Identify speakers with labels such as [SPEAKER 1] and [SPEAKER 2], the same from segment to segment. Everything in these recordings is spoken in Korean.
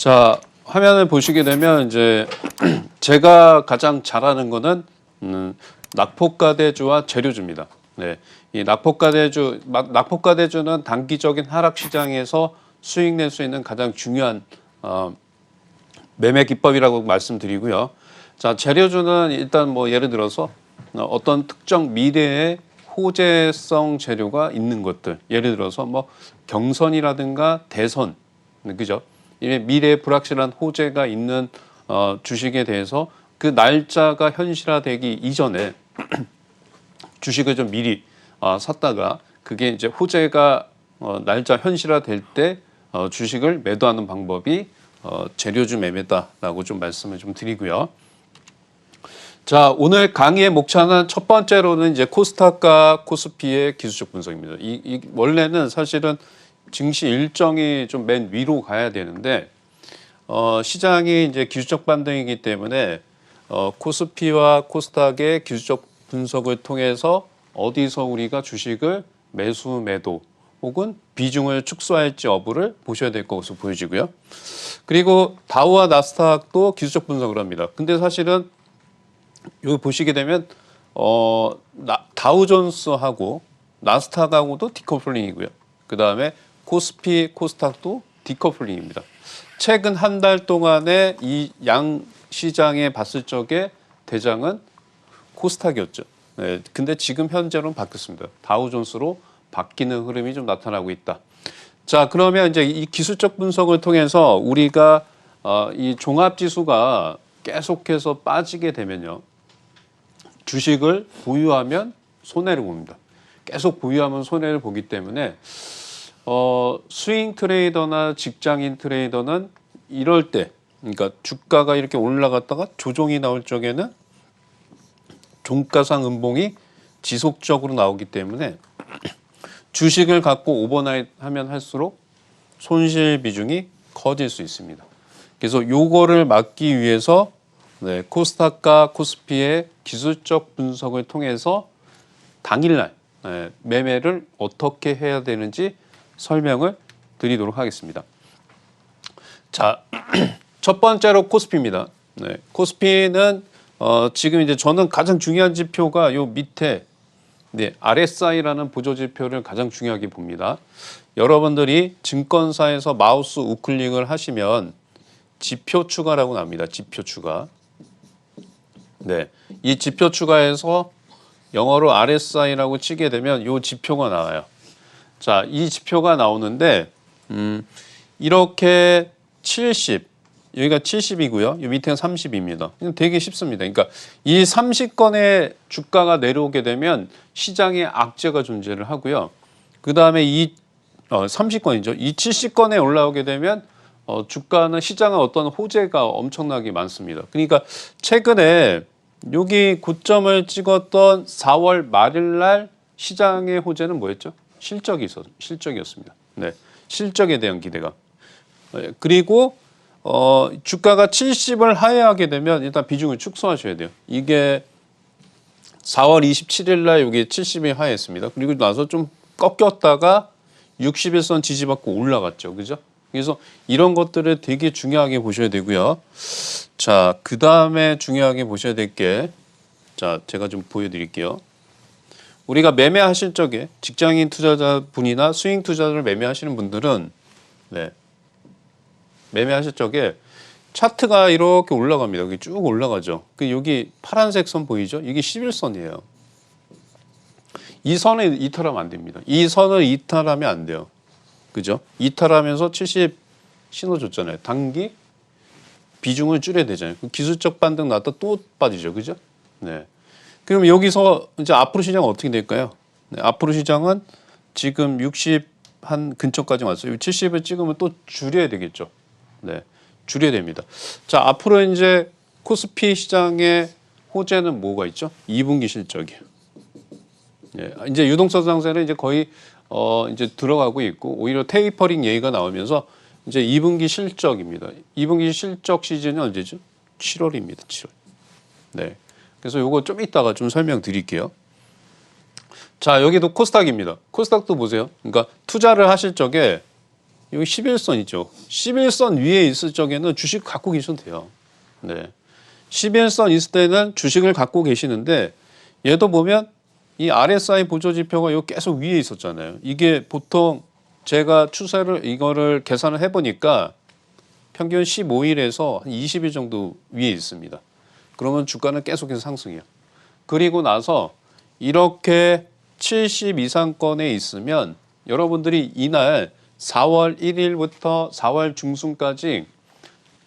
[SPEAKER 1] 자, 화면을 보시게 되면 이제 제가 가장 잘하는 거는 낙폭과대주와 재료주입니다. 네, 이 낙폭과대주는 단기적인 하락 시장에서 수익 낼 수 있는 가장 중요한 매매 기법이라고 말씀드리고요. 자, 재료주는 일단 뭐 예를 들어서 어떤 특정 미래의 호재성 재료가 있는 것들, 예를 들어서 뭐 경선이라든가 대선, 그죠? 미래에 불확실한 호재가 있는 주식에 대해서 그 날짜가 현실화되기 이전에 주식을 좀 미리 샀다가 그게 이제 호재가 날짜 현실화될 때 주식을 매도하는 방법이 재료주 매매다라고 좀 말씀을 좀 드리고요. 자, 오늘 강의의 목차는 첫 번째로는 이제 코스닥과 코스피의 기술적 분석입니다. 이 원래는 사실은 증시 일정이 좀 맨 위로 가야 되는데 시장이 이제 기술적 반등이기 때문에 코스피와 코스닥의 기술적 분석을 통해서 어디서 우리가 주식을 매수, 매도 혹은 비중을 축소할지 여부를 보셔야 될 것으로 보여지고요. 그리고 다우와 나스닥도 기술적 분석을 합니다. 근데 사실은 여기 보시게 되면 다우존스하고 나스닥하고도 디커플링이고요. 그 다음에 코스피, 코스닥도 디커플링입니다. 최근 한 달 동안에 이 양 시장에 봤을 적에 대장은 코스닥이었죠. 네, 근데 지금 현재로는 바뀌었습니다. 다우존스로 바뀌는 흐름이 좀 나타나고 있다. 자, 그러면 이제 이 기술적 분석을 통해서 우리가 이 종합지수가 계속해서 빠지게 되면요. 주식을 보유하면 손해를 봅니다. 계속 보유하면 손해를 보기 때문에 스윙 트레이더나 직장인 트레이더는 이럴 때, 그러니까 주가가 이렇게 올라갔다가 조정이 나올 적에는 종가상 음봉이 지속적으로 나오기 때문에 주식을 갖고 오버나잇 하면 할수록 손실 비중이 커질 수 있습니다. 그래서 요거를 막기 위해서 코스닥과 코스피의 기술적 분석을 통해서 당일날 매매를 어떻게 해야 되는지 설명을 드리도록 하겠습니다. 자, 첫 번째로 코스피입니다. 네, 코스피는 지금 이제 저는 가장 중요한 지표가 요 밑에 RSI라는 보조 지표를 가장 중요하게 봅니다. 여러분들이 증권사에서 마우스 우클릭을 하시면 지표 추가라고 납니다. 지표 추가. 네, 이 지표 추가에서 영어로 RSI라고 치게 되면 요 지표가 나와요. 자, 이 지표가 나오는데 이렇게 70, 여기가 70이고요. 이 밑에는 30입니다. 되게 쉽습니다. 그러니까 이 30건의 주가가 내려오게 되면 시장에 악재가 존재를 하고요. 그 다음에 이 30건이죠. 이 70건에 올라오게 되면 주가는 시장은 어떤 호재가 엄청나게 많습니다. 그러니까 최근에 여기 고점을 찍었던 4월 말일 날 시장의 호재는 뭐였죠? 실적이었습니다. 네, 실적에 대한 기대가. 그리고 주가가 70을 하회하게 되면 일단 비중을 축소하셔야 돼요. 이게 4월 27일 날 여기 70이 하회했습니다. 그리고 나서 좀 꺾였다가 60일선 지지받고 올라갔죠. 그죠? 그래서 이런 것들을 되게 중요하게 보셔야 되고요. 자, 그 다음에 중요하게 보셔야 될 게, 자, 제가 좀 보여드릴게요. 우리가 매매하실 적에 직장인 투자자분이나 스윙 투자를 매매하시는 분들은 매매하실 적에 차트가 이렇게 올라갑니다. 여기 쭉 올라가죠. 여기 파란색 선 보이죠? 이게 11선이에요. 이 선을 이탈하면 안 됩니다. 이 선을 이탈하면 안 돼요. 그죠? 이탈하면서 70 신호 줬잖아요. 단기 비중을 줄여야 되잖아요. 기술적 반등 나왔다 또 빠지죠. 그죠? 네. 그럼 여기서 이제 앞으로 시장은 어떻게 될까요? 네, 앞으로 시장은 지금 60 한 근처까지 왔어요. 70을 찍으면 또 줄여야 되겠죠. 네, 줄여야 됩니다. 자, 앞으로 이제 코스피 시장의 호재는 뭐가 있죠? 2분기 실적이에요. 네, 이제 유동성 상승은 이제 거의 이제 들어가고 있고 오히려 테이퍼링 얘기가 나오면서 이제 2분기 실적입니다. 2분기 실적 시즌이 언제죠? 7월입니다. 7월. 네. 그래서 요거 좀 이따가 좀 설명드릴게요. 자, 여기도 코스닥입니다. 코스닥도 보세요. 그러니까 투자를 하실 적에 여기 11선이죠. 11선 위에 있을 적에는 주식 갖고 계셔도 돼요. 네. 11선 있을 때는 주식을 갖고 계시는데 얘도 보면 이 RSI 보조지표가 여기 계속 위에 있었잖아요. 이게 보통 제가 추세를 이거를 계산을 해보니까 평균 15일에서 한 20일 정도 위에 있습니다. 그러면 주가는 계속해서 상승해요. 그리고 나서 이렇게 70 이상권에 있으면 여러분들이 이날 4월 1일부터 4월 중순까지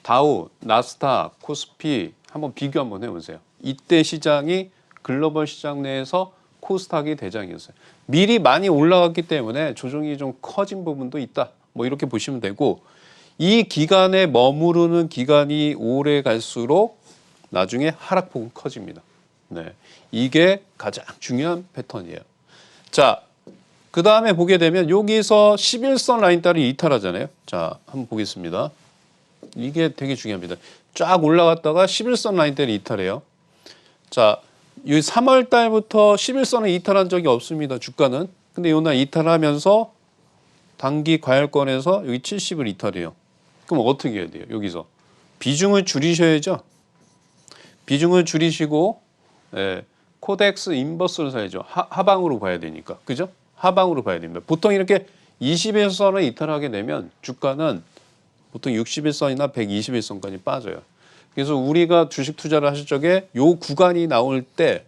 [SPEAKER 1] 다우, 나스닥, 코스피 한번 비교 한번 해보세요. 이때 시장이 글로벌 시장 내에서 코스닥이 대장이었어요. 미리 많이 올라갔기 때문에 조정이 좀 커진 부분도 있다. 뭐 이렇게 보시면 되고 이 기간에 머무르는 기간이 오래 갈수록 나중에 하락폭은 커집니다. 네, 이게 가장 중요한 패턴이에요. 자, 그 다음에 보게 되면 여기서 11선 라인 따리 이탈하잖아요. 자, 한번 보겠습니다. 이게 되게 중요합니다. 쫙 올라갔다가 11선 라인 따리 이탈해요. 자, 이 3월 달부터 11선을 이탈한 적이 없습니다. 주가는. 근데 요날 이탈하면서 단기 과열권에서 여기 70을 이탈해요. 그럼 어떻게 해야 돼요? 여기서 비중을 줄이셔야죠. 비중을 줄이시고 코덱스 인버스를 사야죠. 하방으로 봐야 되니까. 그죠? 하방으로 봐야 됩니다. 보통 이렇게 21선을 이탈하게 되면 주가는 보통 61선이나 121선까지 빠져요. 그래서 우리가 주식 투자를 하실 적에 요 구간이 나올 때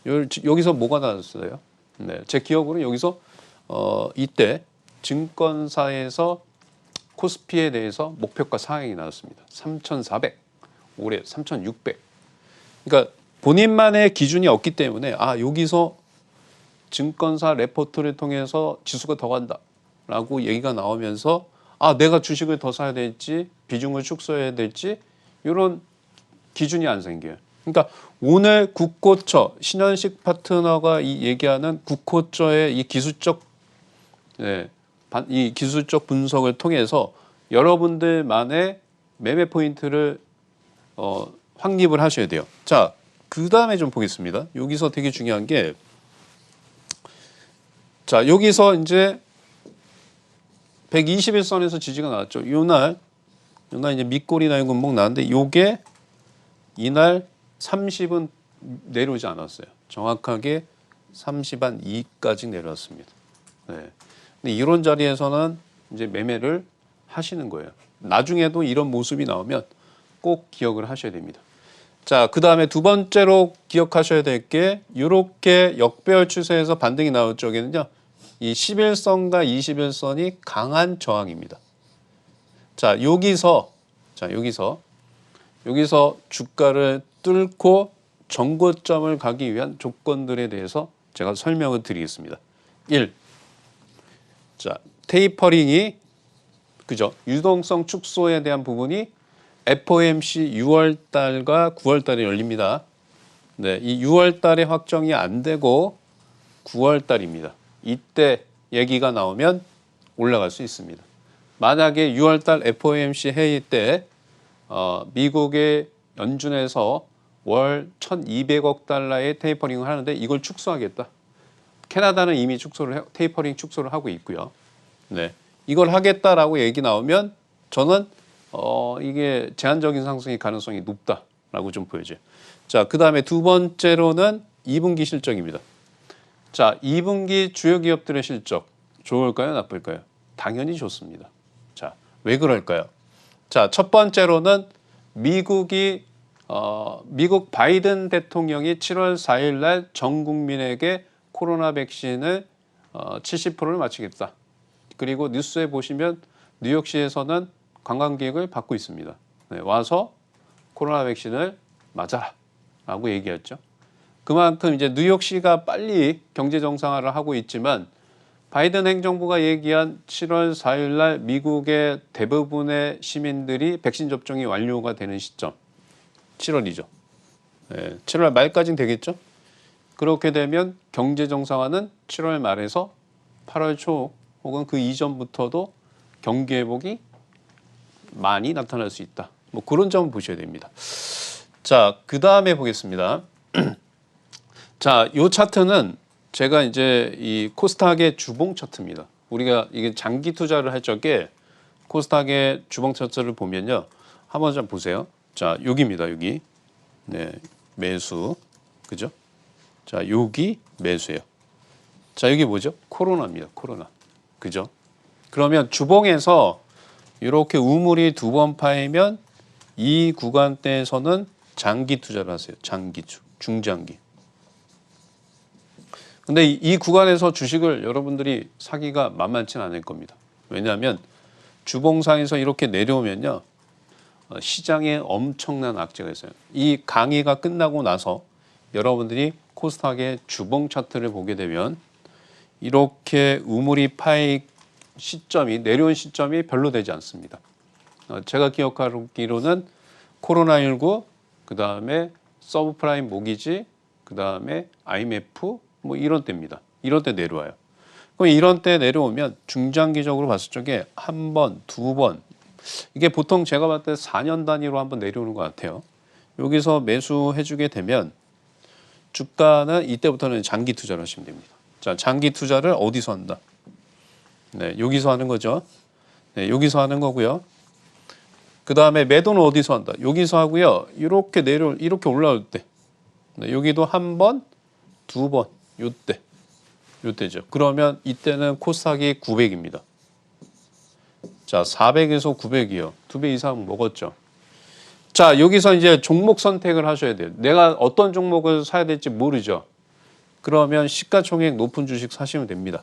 [SPEAKER 1] 여기서 뭐가 나왔어요? 네, 제 기억으로 여기서 이때 증권사에서 코스피에 대해서 목표가 상향이 나왔습니다. 3,400, 올해 3,600. 그러니까 본인만의 기준이 없기 때문에 여기서 증권사 레포트를 통해서 지수가 더 간다라고 얘기가 나오면서 내가 주식을 더 사야 될지 비중을 축소해야 될지 이런 기준이 안 생겨요. 그러니까 오늘 국고처 신현식 파트너가 얘기하는 국고처의 이 기술적 분석을 통해서 여러분들만의 매매 포인트를 확립을 하셔야 돼요. 자, 그 다음에 좀 보겠습니다. 여기서 되게 중요한 게 자, 여기서 이제 121선에서 지지가 나왔죠. 요날 이제 밑꼬리 나인 군목 나왔는데 요게 이날 30은 내려오지 않았어요. 정확하게 30한 2까지 내려왔습니다. 네. 근데 이런 자리에서는 이제 매매를 하시는 거예요. 나중에도 이런 모습이 나오면 꼭 기억을 하셔야 됩니다. 자, 그 다음에 두 번째로 기억하셔야 될 게 이렇게 역배열 추세에서 반등이 나올 적에는요. 이 11선과 21선이 강한 저항입니다. 자, 여기서 주가를 뚫고 정고점을 가기 위한 조건들에 대해서 제가 설명을 드리겠습니다. 1. 자, 테이퍼링이 그죠? 유동성 축소에 대한 부분이 FOMC 6월 달과 9월 달에 열립니다. 네, 이 6월 달에 확정이 안 되고 9월 달입니다. 이때 얘기가 나오면 올라갈 수 있습니다. 만약에 6월 달 FOMC 회의 때 미국의 연준에서 월 1,200억 달러의 테이퍼링을 하는데 이걸 축소하겠다. 캐나다는 이미 테이퍼링 축소를 하고 있고요. 네, 이걸 하겠다라고 얘기 나오면 저는 이게 제한적인 상승의 가능성이 높다라고 좀 보여져요. 자, 그 다음에 두 번째로는 2분기 실적입니다. 자, 2분기 주요 기업들의 실적 좋을까요? 나쁠까요? 당연히 좋습니다. 자, 왜 그럴까요? 자, 첫 번째로는 미국 바이든 대통령이 7월 4일 날 전 국민에게 코로나 백신을 70%를 맞추겠다. 그리고 뉴스에 보시면 뉴욕시에서는 관광객을 받고 있습니다. 네, 와서 코로나 백신을 맞아라 라고 얘기했죠. 그만큼 이제 뉴욕시가 빨리 경제 정상화를 하고 있지만 바이든 행정부가 얘기한 7월 4일 날 미국의 대부분의 시민들이 백신 접종이 완료가 되는 시점 7월이죠. 네, 7월 말까지는 되겠죠. 그렇게 되면 경제 정상화는 7월 말에서 8월 초 혹은 그 이전부터도 경기 회복이 많이 나타날 수 있다. 뭐 그런 점을 보셔야 됩니다. 자, 그 다음에 보겠습니다. 자, 이 차트는 제가 이제 이 코스닥의 주봉 차트입니다. 우리가 이게 장기 투자를 할 적에 코스닥의 주봉 차트를 보면요. 한번 좀 보세요. 자, 여기입니다. 여기. 네, 매수. 그죠? 자, 여기 매수예요. 자, 여기 뭐죠? 코로나입니다. 코로나. 그죠? 그러면 주봉에서 이렇게 우물이 두 번 파이면 이 구간대에서는 장기 투자를 하세요. 장기주, 중장기. 근데 이 구간에서 주식을 여러분들이 사기가 만만치 않을 겁니다. 왜냐하면 주봉상에서 이렇게 내려오면요. 시장에 엄청난 악재가 있어요. 이 강의가 끝나고 나서 여러분들이 코스닥의 주봉 차트를 보게 되면 이렇게 우물이 파이 시점이 내려온 시점이 별로 되지 않습니다. 제가 기억하기로는 코로나19, 그 다음에 서브프라임 모기지, 그 다음에 IMF 뭐 이런 때입니다. 이런 때 내려와요. 그럼 이런 때 내려오면 중장기적으로 봤을 적에 한 번, 두 번, 이게 보통 제가 봤을 때 4년 단위로 한번 내려오는 것 같아요. 여기서 매수해주게 되면 주가는 이때부터는 장기 투자를 하시면 됩니다. 자, 장기 투자를 어디서 한다? 네, 여기서 하는 거죠. 네, 여기서 하는 거고요. 그 다음에 매도는 어디서 한다? 여기서 하고요. 이렇게 이렇게 올라올 때, 네, 여기도 한 번, 두 번, 요때죠. 그러면 이때는 코스닥이 900입니다. 자, 400에서 900이요. 2배 이상 먹었죠. 자, 여기서 이제 종목 선택을 하셔야 돼요. 내가 어떤 종목을 사야 될지 모르죠. 그러면 시가총액 높은 주식 사시면 됩니다.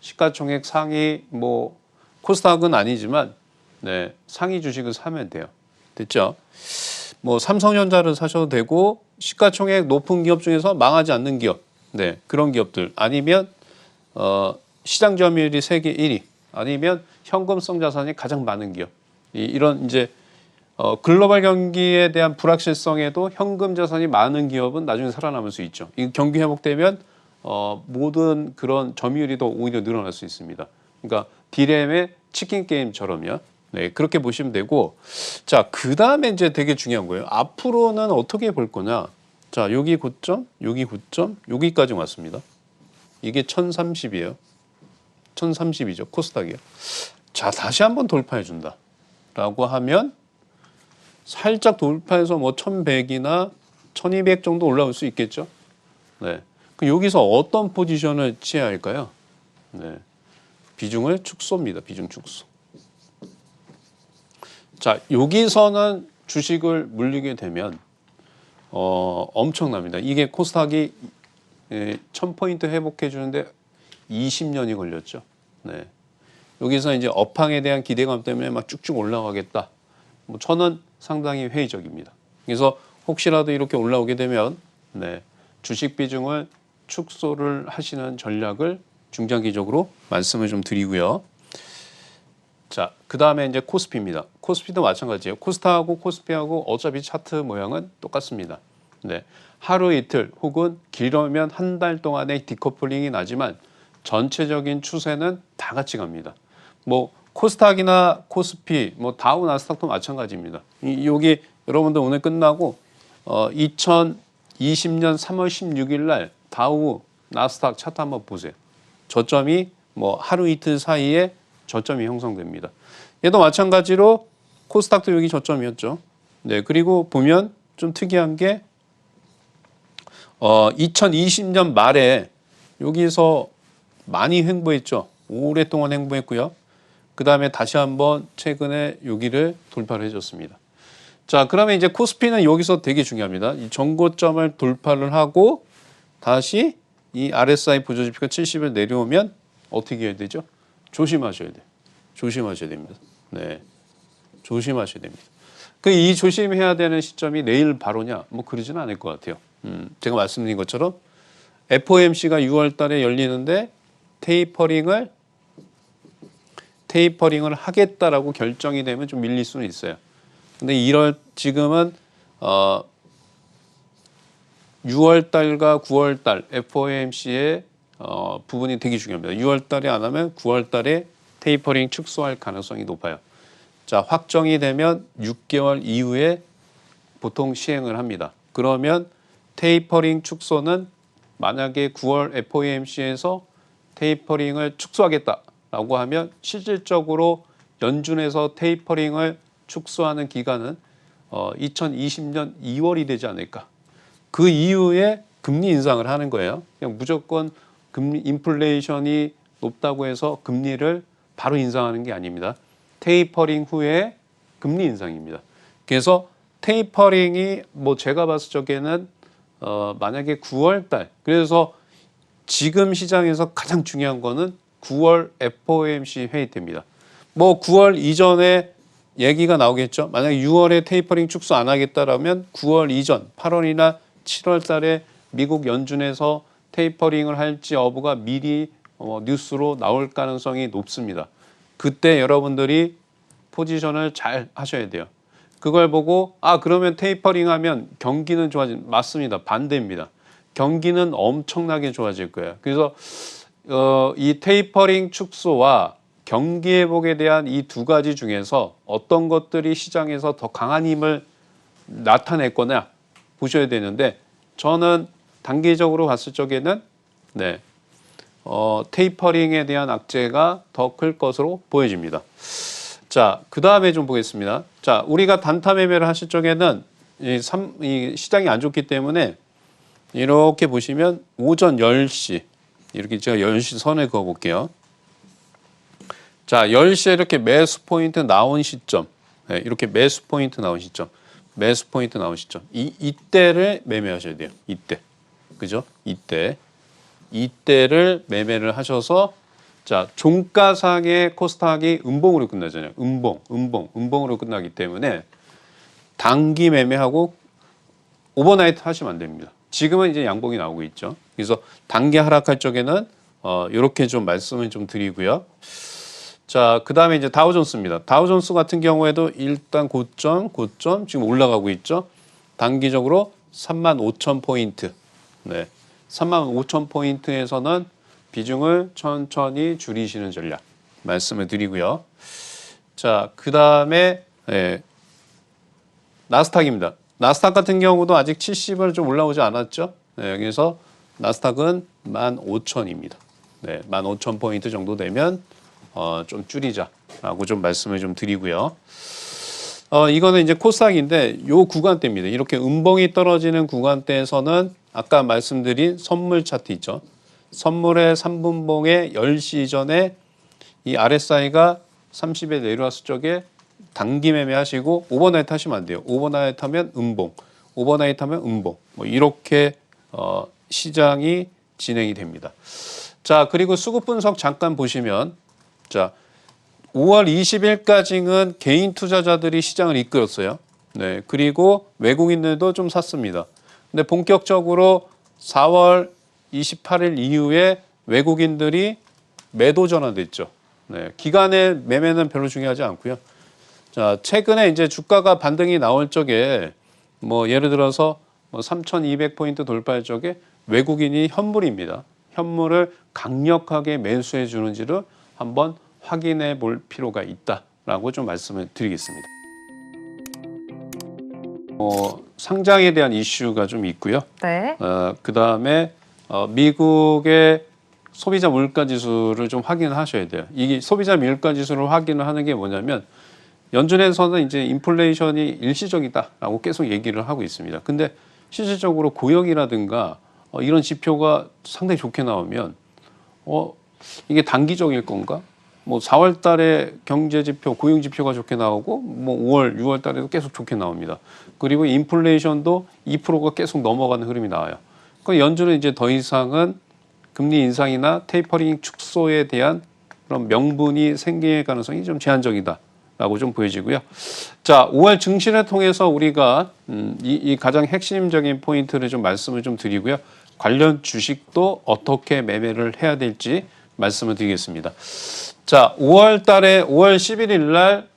[SPEAKER 1] 시가총액 상위 뭐 코스닥은 아니지만 네, 상위 주식을 사면 돼요. 됐죠? 뭐 삼성전자를 사셔도 되고 시가총액 높은 기업 중에서 망하지 않는 기업, 네, 그런 기업들 아니면 시장 점유율이 세계 1위 아니면 현금성 자산이 가장 많은 기업 이런 이제 글로벌 경기에 대한 불확실성에도 현금 자산이 많은 기업은 나중에 살아남을 수 있죠. 이 경기 회복되면 모든 그런 점유율이 더 오히려 늘어날 수 있습니다. 그러니까 디램의 치킨 게임처럼요. 네, 그렇게 보시면 되고, 자, 그 다음에 이제 되게 중요한 거예요. 앞으로는 어떻게 볼 거냐? 자, 여기 고점, 여기 고점, 여기까지 왔습니다. 이게 1030이에요. 1030이죠. 코스닥이요. 자, 다시 한번 돌파해 준다. 라고 하면 살짝 돌파해서 뭐 1100이나 1200 정도 올라올 수 있겠죠. 네. 그 여기서 어떤 포지션을 취해야 할까요? 네. 비중을 축소입니다. 비중 축소. 자, 여기서는 주식을 물리게 되면 엄청납니다. 이게 코스닥이 1000포인트 회복해 주는데 20년이 걸렸죠. 네. 여기서 이제 업황에 대한 기대감 때문에 막 쭉쭉 올라가겠다. 뭐 저는 상당히 회의적입니다. 그래서 혹시라도 이렇게 올라오게 되면 네, 주식 비중을 축소를 하시는 전략을 중장기적으로 말씀을 좀 드리고요. 자, 그 다음에 이제 코스피입니다. 코스피도 마찬가지예요. 코스닥하고 코스피하고 어차피 차트 모양은 똑같습니다. 네, 하루 이틀 혹은 길어면 한 달 동안의 디커플링이 나지만 전체적인 추세는 다 같이 갑니다. 뭐 코스닥이나 코스피, 뭐 다우 나스닥도 마찬가지입니다. 여기 여러분들 오늘 끝나고 2020년 3월 16일 날 다우 나스닥 차트 한번 보세요. 저점이 뭐 하루 이틀 사이에 저점이 형성됩니다. 얘도 마찬가지로 코스닥도 여기 저점이었죠. 네, 그리고 보면 좀 특이한 게 2020년 말에 여기서 많이 횡보했죠. 오랫동안 횡보했고요. 그 다음에 다시 한번 최근에 여기를 돌파를 해줬습니다. 자, 그러면 이제 코스피는 여기서 되게 중요합니다. 이 전고점을 돌파를 하고 다시 이 RSI 보조지표가 70을 내려오면 어떻게 해야 되죠? 조심하셔야 돼요. 조심하셔야 됩니다. 네, 조심하셔야 됩니다. 이 조심해야 되는 시점이 내일 바로냐? 뭐 그러지는 않을 것 같아요. 제가 말씀드린 것처럼 FOMC가 6월 달에 열리는데 테이퍼링을 하겠다라고 결정이 되면 좀 밀릴 수는 있어요. 근데 지금은 6월 달과 9월 달 FOMC의 부분이 되게 중요합니다. 6월 달에 안 하면 9월 달에 테이퍼링 축소할 가능성이 높아요. 자, 확정이 되면 6개월 이후에 보통 시행을 합니다. 그러면 테이퍼링 축소는 만약에 9월 FOMC에서 테이퍼링을 축소하겠다라고 하면 실질적으로 연준에서 테이퍼링을 축소하는 기간은 2020년 2월이 되지 않을까. 그 이후에 금리 인상을 하는 거예요. 그냥 무조건 금리 인플레이션이 높다고 해서 금리를 바로 인상하는 게 아닙니다. 테이퍼링 후에 금리 인상입니다. 그래서 테이퍼링이 뭐 제가 봤을 적에는 만약에 9월 달, 그래서 지금 시장에서 가장 중요한 거는 9월 FOMC 회의 때입니다. 뭐 9월 이전에 얘기가 나오겠죠. 만약에 6월에 테이퍼링 축소 안 하겠다라면 9월 이전 8월이나 7월 달에 미국 연준에서 테이퍼링을 할지 여부가 미리 뉴스로 나올 가능성이 높습니다. 그때 여러분들이 포지션을 잘 하셔야 돼요. 그걸 보고 그러면 테이퍼링 하면 경기는 맞습니다. 반대입니다. 경기는 엄청나게 좋아질 거예요. 그래서 이 테이퍼링 축소와 경기 회복에 대한 이 두 가지 중에서 어떤 것들이 시장에서 더 강한 힘을 나타낼 거냐 보셔야 되는데 저는 단기적으로 봤을 적에는 테이퍼링에 대한 악재가 더 클 것으로 보여집니다. 자, 그 다음에 좀 보겠습니다. 자, 우리가 단타 매매를 하실 적에는 이 시장이 안 좋기 때문에 이렇게 보시면 오전 10시 이렇게 제가 10시 선을 그어 볼게요. 자, 10시에 이렇게 매수 포인트 나온 시점, 이렇게 매수 포인트 나온 시점, 매수 포인트 나온 시점, 이때를 매매하셔야 돼요. 이때, 그죠? 이때를 매매를 하셔서 자, 종가상의 코스닥이 음봉으로 끝나잖아요. 음봉으로 끝나기 때문에 단기 매매하고 오버나이트 하시면 안 됩니다. 지금은 이제 양봉이 나오고 있죠. 그래서 단기 하락할 적에는 이렇게 좀 말씀을 좀 드리고요. 자, 그 다음에 이제 다우존스입니다. 다우존스 같은 경우에도 일단 고점 지금 올라가고 있죠. 단기적으로 35,000포인트. 네. 35,000포인트에서는 비중을 천천히 줄이시는 전략 말씀을 드리고요. 자, 그 다음에 나스닥입니다. 나스닥 같은 경우도 아직 70을 좀 올라오지 않았죠. 그래서 나스닥은 15,000입니다. 15,000포인트 정도 되면 좀 줄이자라고 좀 말씀을 좀 드리고요. 이거는 이제 코스닥인데 요 구간대입니다. 이렇게 음봉이 떨어지는 구간대에서는 아까 말씀드린 선물 차트 있죠. 선물의 3분봉의 10시 전에 이 RSI가 30에 내려왔을 적에 단기 매매하시고 오버나이트 하시면 안 돼요. 오버나이트 하면 음봉, 오버나이트 하면 음봉. 뭐 이렇게 시장이 진행이 됩니다. 자, 그리고 수급 분석 잠깐 보시면 자, 5월 20일까지는 개인 투자자들이 시장을 이끌었어요. 네, 그리고 외국인들도 좀 샀습니다. 근데 본격적으로 4월 28일 이후에 외국인들이 매도 전환됐죠. 네, 기간의 매매는 별로 중요하지 않고요. 자, 최근에 이제 주가가 반등이 나올 적에 뭐 예를 들어서 3,200포인트 돌파할 적에 외국인이 현물입니다. 현물을 강력하게 매수해 주는지를 한번 확인해 볼 필요가 있다라고 좀 말씀을 드리겠습니다. 상장에 대한 이슈가 좀 있고요.
[SPEAKER 2] 네.
[SPEAKER 1] 그 다음에 미국의 소비자 물가 지수를 좀 확인을 하셔야 돼요. 이게 소비자 물가 지수를 확인을 하는 게 뭐냐면 연준에서는 이제 인플레이션이 일시적이다라고 계속 얘기를 하고 있습니다. 근데 실질적으로 고용이라든가 이런 지표가 상당히 좋게 나오면 이게 단기적일 건가? 뭐 4월 달에 경제 지표, 고용 지표가 좋게 나오고 뭐 5월, 6월 달에도 계속 좋게 나옵니다. 그리고 인플레이션도 2%가 계속 넘어가는 흐름이 나와요. 그 연준은 이제 더 이상은 금리 인상이나 테이퍼링 축소에 대한 그런 명분이 생길 가능성이 좀 제한적이다라고 좀 보여지고요. 자, 5월 증시를 통해서 우리가 이 가장 핵심적인 포인트를 좀 말씀을 좀 드리고요. 관련 주식도 어떻게 매매를 해야 될지 말씀을 드리겠습니다. 자, 5월 달에 5월 11일 날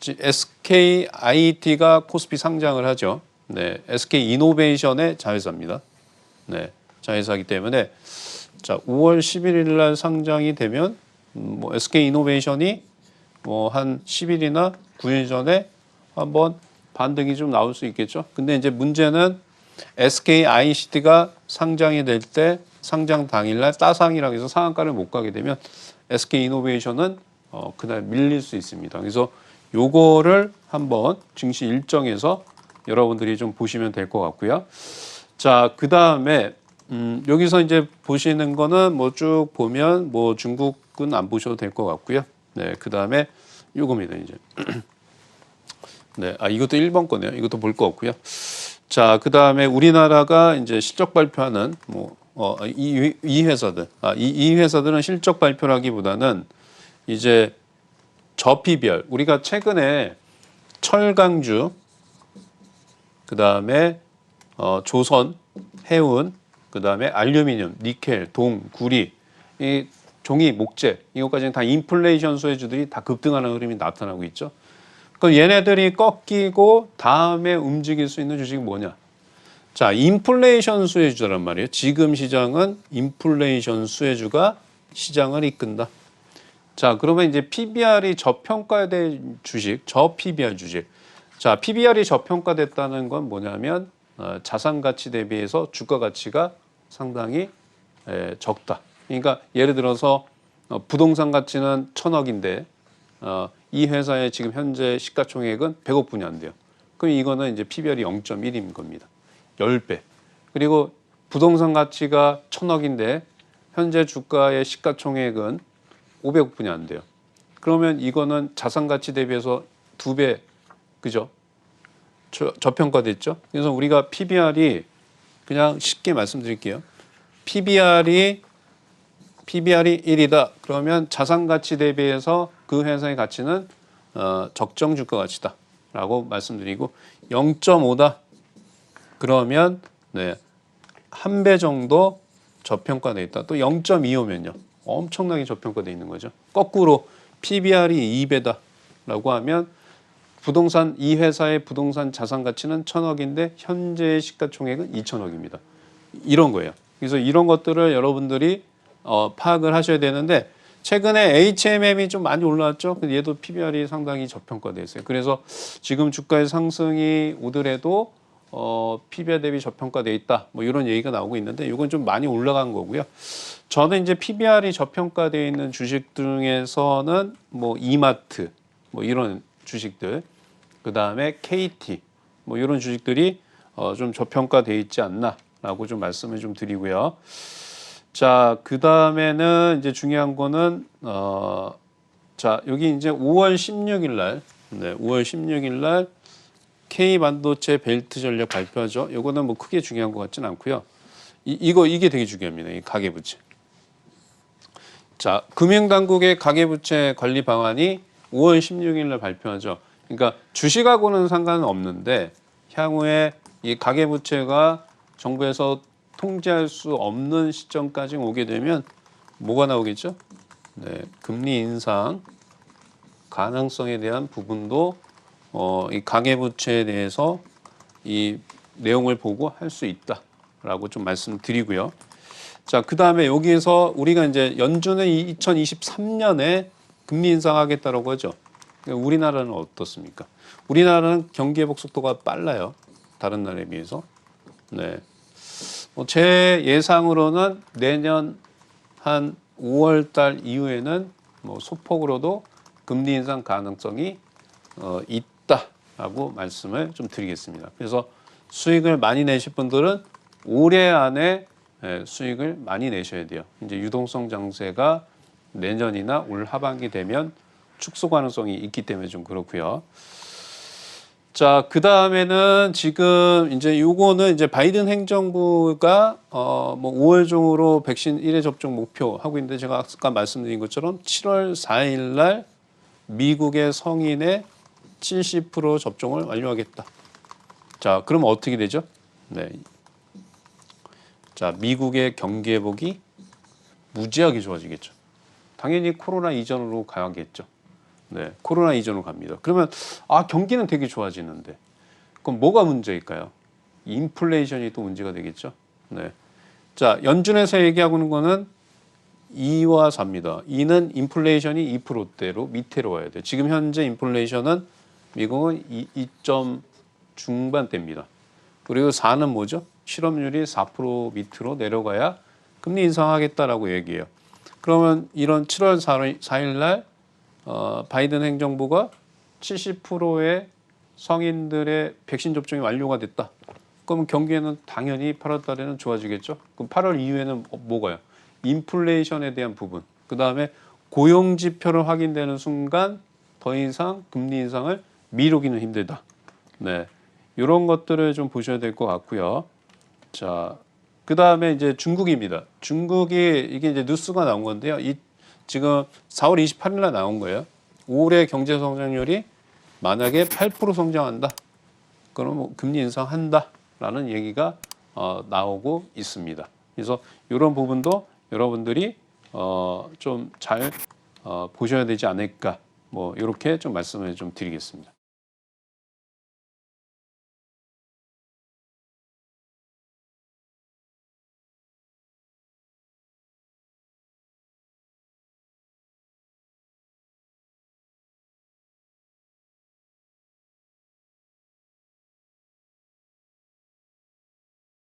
[SPEAKER 1] SKIT가 코스피 상장을 하죠. 네, SK 이노베이션의 자회사입니다. 네, 자회사이기 때문에 자, 5월 11일 날 상장이 되면 뭐 SK 이노베이션이 뭐 한 10일이나 9일 전에 한번 반등이 좀 나올 수 있겠죠. 근데 이제 문제는 SKICT가 상장이 될 때 상장 당일날 따상이라고 해서 상한가를 못 가게 되면 SK 이노베이션은 그날 밀릴 수 있습니다. 그래서 요거를 한번 증시 일정에서 여러분들이 좀 보시면 될 것 같고요. 자, 그 다음에 여기서 이제 보시는 거는 뭐 쭉 보면 뭐 중국은 안 보셔도 될 것 같고요. 네, 그 다음에 요겁니다 이제. 네, 이것도 1번 거네요. 이것도 볼 거 없고요. 자, 그 다음에 우리나라가 이제 실적 발표하는 이 회사들, 이 회사들은 실적 발표라기보다는 이제 저PBR, 우리가 최근에 철강주, 그 다음에 조선, 해운, 그 다음에 알루미늄, 니켈, 동, 구리, 이 종이, 목재, 이것까지는 다 인플레이션 수혜주들이 다 급등하는 흐름이 나타나고 있죠. 그럼 얘네들이 꺾이고 다음에 움직일 수 있는 주식이 뭐냐? 자, 인플레이션 수혜주란 말이에요. 지금 시장은 인플레이션 수혜주가 시장을 이끈다. 자, 그러면 이제 PBR이 저평가된 주식, 저PBR 주식. 자, PBR이 저평가됐다는 건 뭐냐면 자산 가치 대비해서 주가 가치가 상당히 적다. 그러니까 예를 들어서 부동산 가치는 1,000억인데 이 회사의 지금 현재 시가총액은 100억분이 안 돼요. 그럼 이거는 이제 PBR이 0.1인 겁니다. 10배. 그리고 부동산 가치가 1,000억인데 현재 주가의 시가총액은 500억분이 안 돼요. 그러면 이거는 자산 가치 대비해서 2배, 그죠? 저평가됐죠? 그래서 우리가 PBR이 그냥 쉽게 말씀드릴게요. PBR이 1이다. 그러면 자산 가치 대비해서 그 회사의 가치는 적정 주가 가치다. 라고 말씀드리고 0.5다. 그러면 네, 한 배 정도 저평가돼 있다. 또 0.25면요. 엄청나게 저평가돼 있는 거죠. 거꾸로 PBR이 2배다라고 하면 이 회사의 부동산 자산 가치는 1,000억인데 현재의 시가총액은 2,000억입니다. 이런 거예요. 그래서 이런 것들을 여러분들이 파악을 하셔야 되는데 최근에 HMM이 좀 많이 올라왔죠. 얘도 PBR이 상당히 저평가돼 있어요. 그래서 지금 주가의 상승이 오더라도 PBR 대비 저평가돼 있다. 뭐 이런 얘기가 나오고 있는데 이건 좀 많이 올라간 거고요. 저는 이제 PBR이 저평가되어 있는 주식 중에서는 뭐 이마트 뭐 이런 주식들, 그 다음에 KT 뭐 이런 주식들이 좀 저평가되어 있지 않나라고 좀 말씀을 좀 드리고요. 자, 그 다음에는 이제 중요한 거는 자, 여기 이제 5월 16일 날, 네, 5월 16일 날 K 반도체 벨트 전략 발표하죠. 이거는 뭐 크게 중요한 것 같지는 않고요. 이게 되게 중요합니다. 이 가계부채. 자, 금융당국의 가계부채 관리 방안이 5월 16일 날 발표하죠. 그러니까 주식하고는 상관은 없는데 향후에 이 가계부채가 정부에서 통제할 수 없는 시점까지 오게 되면 뭐가 나오겠죠? 네, 금리 인상 가능성에 대한 부분도 이 가계부채에 대해서 이 내용을 보고 할 수 있다라고 좀 말씀드리고요. 자, 그 다음에 여기에서 우리가 이제 연준은 2023년에 금리 인상하겠다라고 하죠. 우리나라는 어떻습니까? 우리나라는 경기 회복 속도가 빨라요. 다른 나라에 비해서. 네. 제 예상으로는 내년 한 5월 달 이후에는 뭐 소폭으로도 금리 인상 가능성이 있다라고 말씀을 좀 드리겠습니다. 그래서 수익을 많이 내실 분들은 올해 안에 수익을 많이 내셔야 돼요. 이제 유동성 장세가 내년이나 올 하반기 되면 축소 가능성이 있기 때문에 좀 그렇고요. 자, 그 다음에는 지금 이제 요거는 이제 바이든 행정부가 뭐 5월 중으로 백신 1회 접종 목표 하고 있는데 제가 아까 말씀드린 것처럼 7월 4일 날 미국의 성인의 70% 접종을 완료하겠다. 자, 그러면 어떻게 되죠? 네. 자, 미국의 경기 회복이 무지하게 좋아지겠죠. 당연히 코로나 이전으로 가야겠죠. 네, 코로나 이전으로 갑니다. 그러면 경기는 되게 좋아지는데 그럼 뭐가 문제일까요? 인플레이션이 또 문제가 되겠죠. 네. 자, 연준에서 얘기하고 있는 거는 2와 4입니다. 2는 인플레이션이 2%대로 밑으로 와야 돼요. 지금 현재 인플레이션은 미국은 2점 중반대입니다. 그리고 4는 뭐죠? 실업률이 4% 밑으로 내려가야 금리 인상하겠다라고 얘기해요. 그러면 이런 7월 4일 날 바이든 행정부가 70%의 성인들의 백신 접종이 완료가 됐다. 그럼 경기에는 당연히 8월 달에는 좋아지겠죠. 그럼 8월 이후에는 뭐가요? 인플레이션에 대한 부분. 그다음에 고용 지표를 확인되는 순간 더 이상 금리 인상을 미루기는 힘들다. 네. 이런 것들을 좀 보셔야 될 것 같고요. 자, 그다음에 이제 중국입니다. 중국이 이게 이제 뉴스가 나온 건데요. 지금 4월 28일 날 나온 거예요. 올해 경제 성장률이 만약에 8% 성장한다. 그럼 뭐 금리 인상한다라는 얘기가 나오고 있습니다. 그래서 이런 부분도 여러분들이 좀 잘 보셔야 되지 않을까. 뭐 이렇게 좀 말씀을 좀 드리겠습니다.